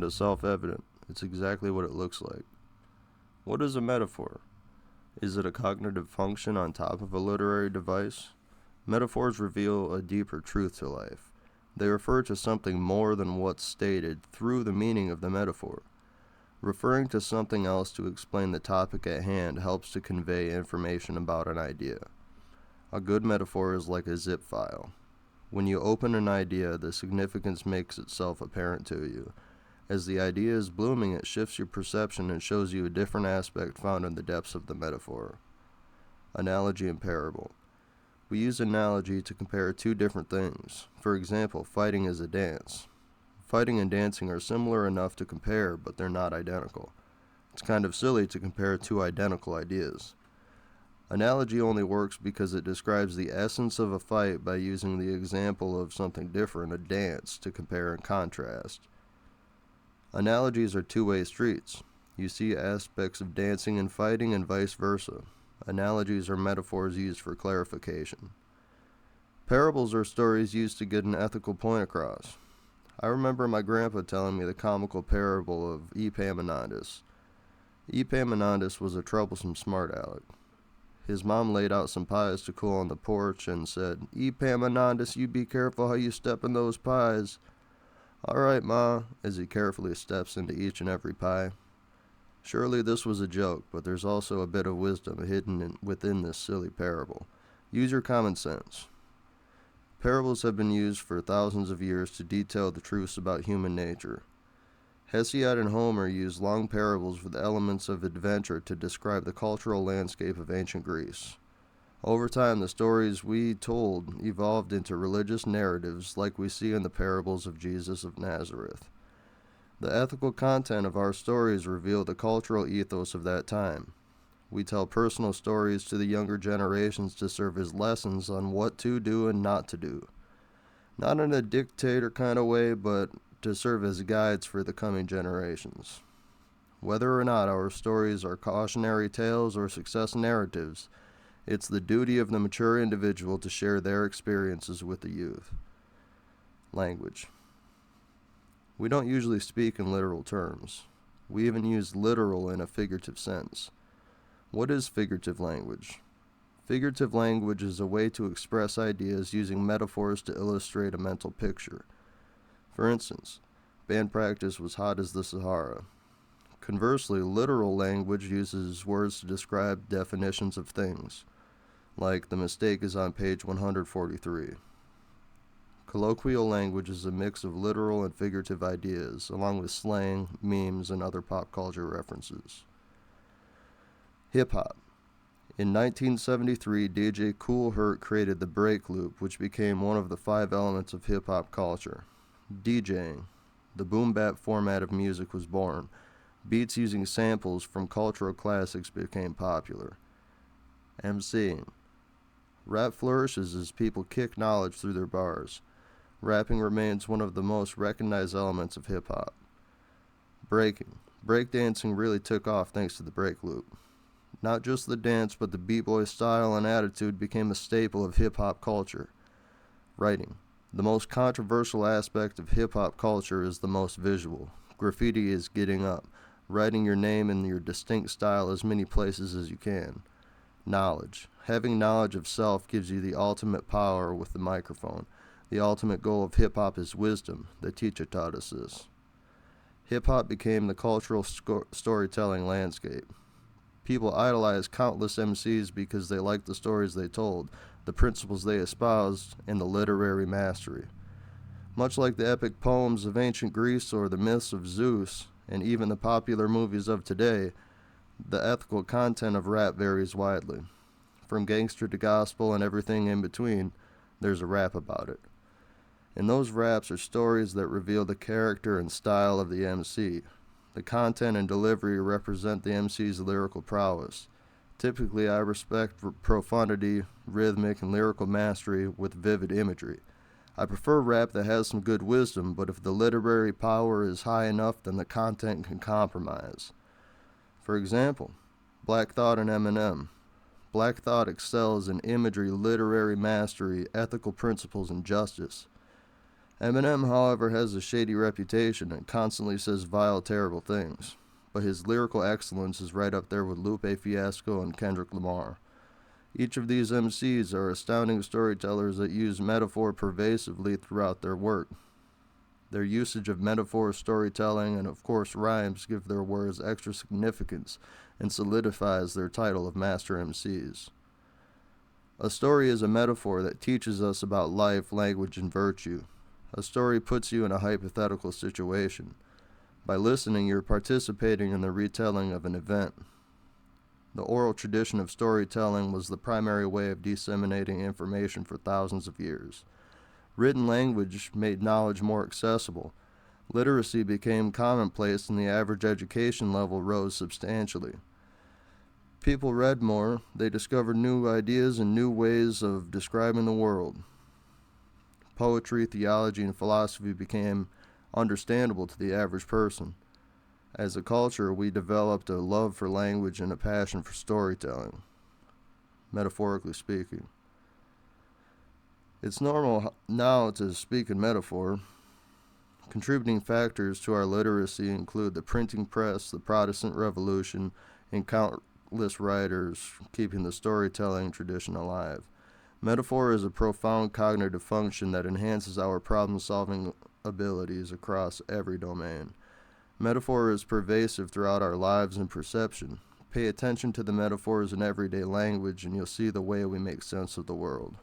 kinda self-evident. It's exactly what it looks like. What is a metaphor? Is it a cognitive function on top of a literary device? Metaphors reveal a deeper truth to life. They refer to something more than what's stated through the meaning of the metaphor. Referring to something else to explain the topic at hand helps to convey information about an idea. A good metaphor is like a zip file. When you open an idea, the significance makes itself apparent to you. As the idea is blooming, it shifts your perception and shows you a different aspect found in the depths of the metaphor. Analogy and parable. We use analogy to compare two different things. For example, fighting is a dance. Fighting and dancing are similar enough to compare, but they're not identical. It's kind of silly to compare two identical ideas. Analogy only works because it describes the essence of a fight by using the example of something different, a dance, to compare and contrast. Analogies are two-way streets. You see aspects of dancing and fighting and vice versa. Analogies are metaphors used for clarification. Parables are stories used to get an ethical point across. I remember my grandpa telling me the comical parable of Epaminondas. Epaminondas was a troublesome smart aleck. His mom laid out some pies to cool on the porch and said, "Epaminondas, you be careful how you step in those pies." "All right, Ma," as he carefully steps into each and every pie. Surely this was a joke, but there's also a bit of wisdom hidden within this silly parable. Use your common sense. Parables have been used for thousands of years to detail the truths about human nature. Hesiod and Homer used long parables with elements of adventure to describe the cultural landscape of ancient Greece. Over time, the stories we told evolved into religious narratives like we see in the parables of Jesus of Nazareth. The ethical content of our stories reveal the cultural ethos of that time. We tell personal stories to the younger generations to serve as lessons on what to do and not to do. Not in a dictator kind of way, but to serve as guides for the coming generations. Whether or not our stories are cautionary tales or success narratives, it's the duty of the mature individual to share their experiences with the youth. Language. We don't usually speak in literal terms. We even use literal in a figurative sense. What is figurative language? Figurative language is a way to express ideas using metaphors to illustrate a mental picture. For instance, band practice was hot as the Sahara. Conversely, literal language uses words to describe definitions of things, like the mistake is on page 143. Colloquial language is a mix of literal and figurative ideas, along with slang, memes, and other pop culture references. Hip-hop. In 1973, DJ Kool Herc created the break loop, which became one of the 5 elements of hip-hop culture. DJing. The boom-bap format of music was born. Beats using samples from cultural classics became popular. MCing. Rap flourishes as people kick knowledge through their bars. Rapping remains one of the most recognized elements of hip-hop. Breaking. Breakdancing really took off thanks to the break loop. Not just the dance, but the b-boy style and attitude became a staple of hip-hop culture. Writing. The most controversial aspect of hip-hop culture is the most visual. Graffiti is getting up, writing your name in your distinct style as many places as you can. Knowledge. Having knowledge of self gives you the ultimate power with the microphone. The ultimate goal of hip-hop is wisdom. The teacher taught us this. Hip-hop became the cultural storytelling landscape. People idolized countless MCs because they liked the stories they told, the principles they espoused, and the literary mastery. Much like the epic poems of ancient Greece or the myths of Zeus, and even the popular movies of today, the ethical content of rap varies widely. From gangster to gospel and everything in between, there's a rap about it. And those raps are stories that reveal the character and style of the MC. The content and delivery represent the MC's lyrical prowess. Typically, I respect profundity, rhythmic, and lyrical mastery with vivid imagery. I prefer rap that has some good wisdom, but if the literary power is high enough, then the content can compromise. For example, Black Thought and Eminem. Black Thought excels in imagery, literary mastery, ethical principles, and justice. Eminem, however, has a shady reputation and constantly says vile, terrible things, but his lyrical excellence is right up there with Lupe Fiasco and Kendrick Lamar. Each of these MCs are astounding storytellers that use metaphor pervasively throughout their work. Their usage of metaphor, storytelling, and of course rhymes give their words extra significance and solidifies their title of Master MCs. A story is a metaphor that teaches us about life, language, and virtue. A story puts you in a hypothetical situation. By listening, you're participating in the retelling of an event. The oral tradition of storytelling was the primary way of disseminating information for thousands of years. Written language made knowledge more accessible. Literacy became commonplace and the average education level rose substantially. People read more, they discovered new ideas and new ways of describing the world. Poetry, theology, and philosophy became understandable to the average person. As a culture, we developed a love for language and a passion for storytelling, metaphorically speaking. It's normal now to speak in metaphor. Contributing factors to our literacy include the printing press, the Protestant Revolution, and countless writers keeping the storytelling tradition alive. Metaphor is a profound cognitive function that enhances our problem-solving abilities across every domain. Metaphor is pervasive throughout our lives and perception. Pay attention to the metaphors in everyday language and you'll see the way we make sense of the world.